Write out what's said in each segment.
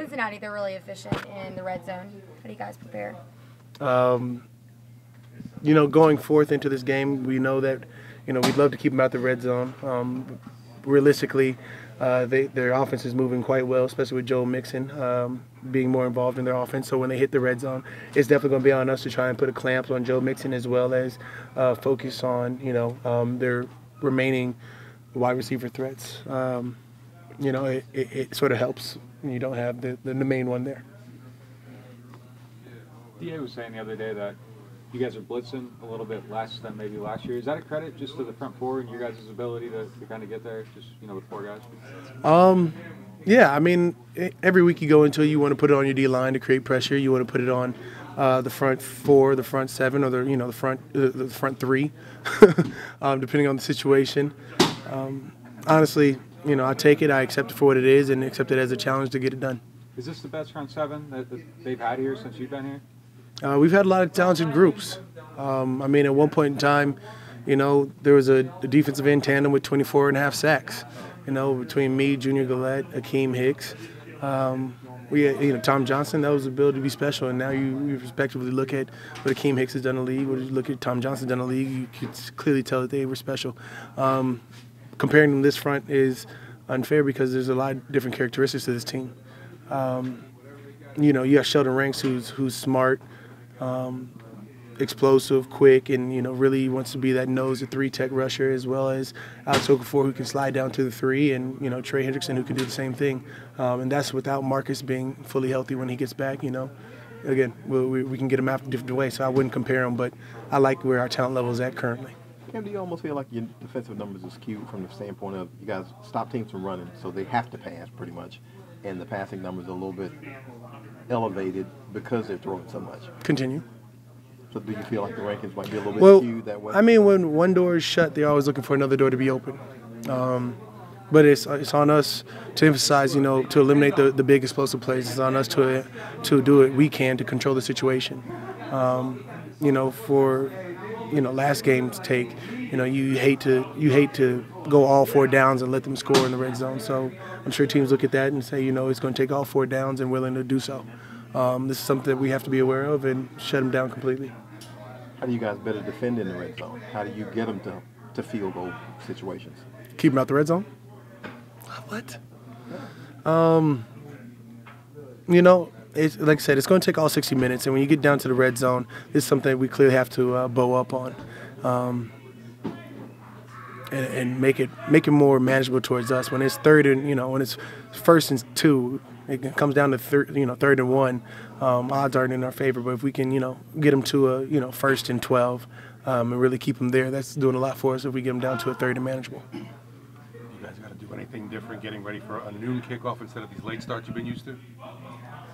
Cincinnati, they're really efficient in the red zone. How do you guys prepare? Going forth into this game, we know that, we'd love to keep them out the red zone. Realistically, their offense is moving quite well, especially with Joe Mixon being more involved in their offense. So when they hit the red zone, it's definitely going to be on us to try and put a clamp on Joe Mixon, as well as focus on, their remaining wide receiver threats. It sort of helps when you don't have the main one there. DA was saying the other day that you guys are blitzing a little bit less than maybe last year. Is that a credit just to the front four and your guys' ability to kind of get there, just, with four guys? Yeah, I mean, every week you go into it, you want to put it on your D-line to create pressure. You want to put it on the front four, the front seven, or the front three, depending on the situation. Honestly, I take it, I accept it for what it is, and accept it as a challenge to get it done. Is this the best front seven that they've had here since you've been here? We've had a lot of talented groups. At one point in time, there was a defensive end tandem with 24.5 sacks, between me, Junior Gillette, Akeem Hicks. We had, Tom Johnson, that was the ability to be special. And now you respectively look at what Akeem Hicks has done in the league, what you look at Tom Johnson done in the league, you could clearly tell that they were special. Comparing them this front is unfair because there's a lot of different characteristics to this team. You got Sheldon Ranks, who's smart, explosive, quick, and really wants to be that nose to three tech rusher, as well as Alex Okafor, who can slide down to the three, and Trey Hendrickson, who can do the same thing. And that's without Marcus being fully healthy when he gets back. Again, we can get him out in different ways, so I wouldn't compare them, but I like where our talent level is at currently. Cam, do you almost feel like your defensive numbers are skewed from the standpoint of you guys stop teams from running, so they have to pass pretty much, and the passing numbers are a little bit elevated because they're throwing so much? Continue. So do you feel like the rankings might be a little bit skewed that way? When one door is shut, they're always looking for another door to be open. But it's on us to emphasize, to eliminate the big explosive plays. It's on us to do what we can to control the situation. For last game's take, you hate to go all four downs and let them score in the red zone. So I'm sure teams look at that and say, it's going to take all four downs and willing to do so. This is something that we have to be aware of and shut them down completely. How do you guys better defend in the red zone? How do you get them to field goal situations? Keep them out the red zone? What? It's, like I said, it's going to take all 60 minutes, and when you get down to the red zone, this is something we clearly have to bow up on, and make it more manageable towards us. When it's third and when it's first and 2, it comes down to third and 1. Odds aren't in our favor, but if we can get them to a first and 12, and really keep them there, that's doing a lot for us. If we get them down to a third and manageable. You guys got to do anything different getting ready for a noon kickoff instead of these late starts you've been used to?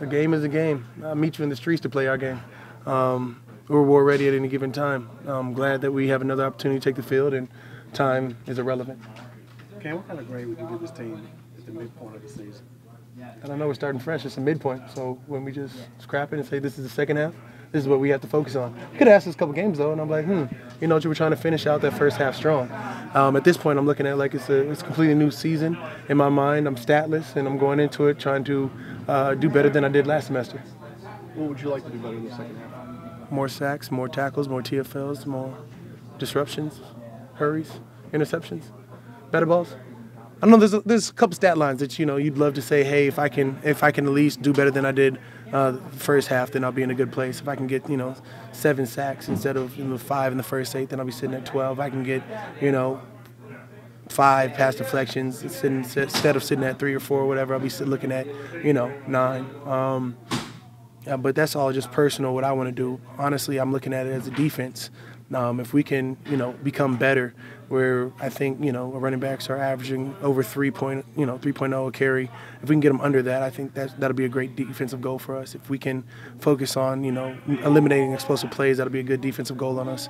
A game is a game. I'll meet you in the streets to play our game. We're war ready at any given time. I'm glad that we have another opportunity to take the field, and time is irrelevant. Okay, what kind of grade would you give this team at the midpoint of the season? I don't know, we're starting fresh. It's a midpoint. So when we just scrap it and say this is the second half, this is what we have to focus on. You could ask us a couple games, though, and I'm like, we're trying to finish out that first half strong. At this point, I'm looking at it like it's a completely new season. In my mind, I'm statless, and I'm going into it trying to do better than I did last semester. What would you like to do better in the second half? More sacks, more tackles, more TFLs, more disruptions, hurries, interceptions, better balls. I know there's a couple stat lines that you'd love to say, hey, if I can at least do better than I did the first half, then I'll be in a good place. If I can get 7 sacks instead of 5 in the first 8, then I'll be sitting at 12. I can get 5 pass deflections instead of sitting at 3 or 4 or whatever. I'll be looking at 9. But that's all just personal, what I want to do. Honestly, I'm looking at it as a defense. If we can, become better, where I think, our running backs are averaging over 3.0 a carry. If we can get them under that, I think that'll be a great defensive goal for us. If we can focus on, eliminating explosive plays, that'll be a good defensive goal on us.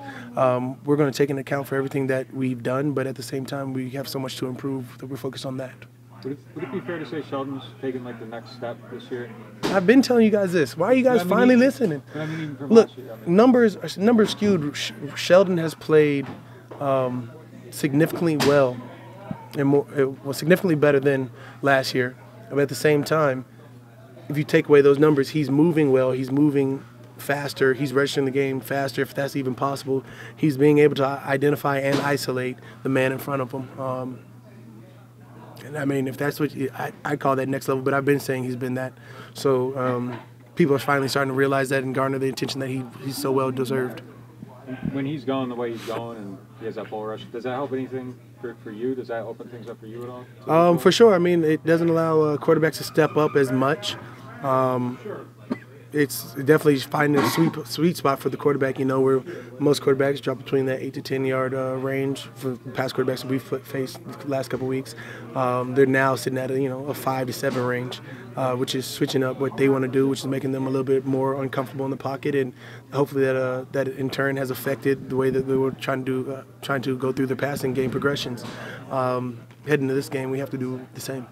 We're going to take into account for everything that we've done, but at the same time, we have so much to improve that we're focused on that. Would it be fair to say Sheldon's taking the next step this year? I've been telling you guys this. Why are you guys finally listening? Look, numbers skewed. Sheldon has played significantly well and significantly better than last year. But at the same time, if you take away those numbers, he's moving well. He's moving faster. He's registering the game faster, if that's even possible. He's being able to identify and isolate the man in front of him. And I mean, if that's what I call that next level, but I've been saying he's been that. So people are finally starting to realize that and garner the attention that he's so well deserved. When he's going the way he's going and he has that bull rush, does that help anything for you? Does that open things up for you at all? For sure. I mean, it doesn't allow quarterbacks to step up as much. It's definitely finding a sweet spot for the quarterback. You know, where most quarterbacks drop between that 8 to 10 yard range for past quarterbacks that we've faced the last couple of weeks. They're now sitting at a 5 to 7 range, which is switching up what they want to do, which is making them a little bit more uncomfortable in the pocket, and hopefully that in turn has affected the way that they were trying to go through their passing game progressions. Heading into this game, we have to do the same.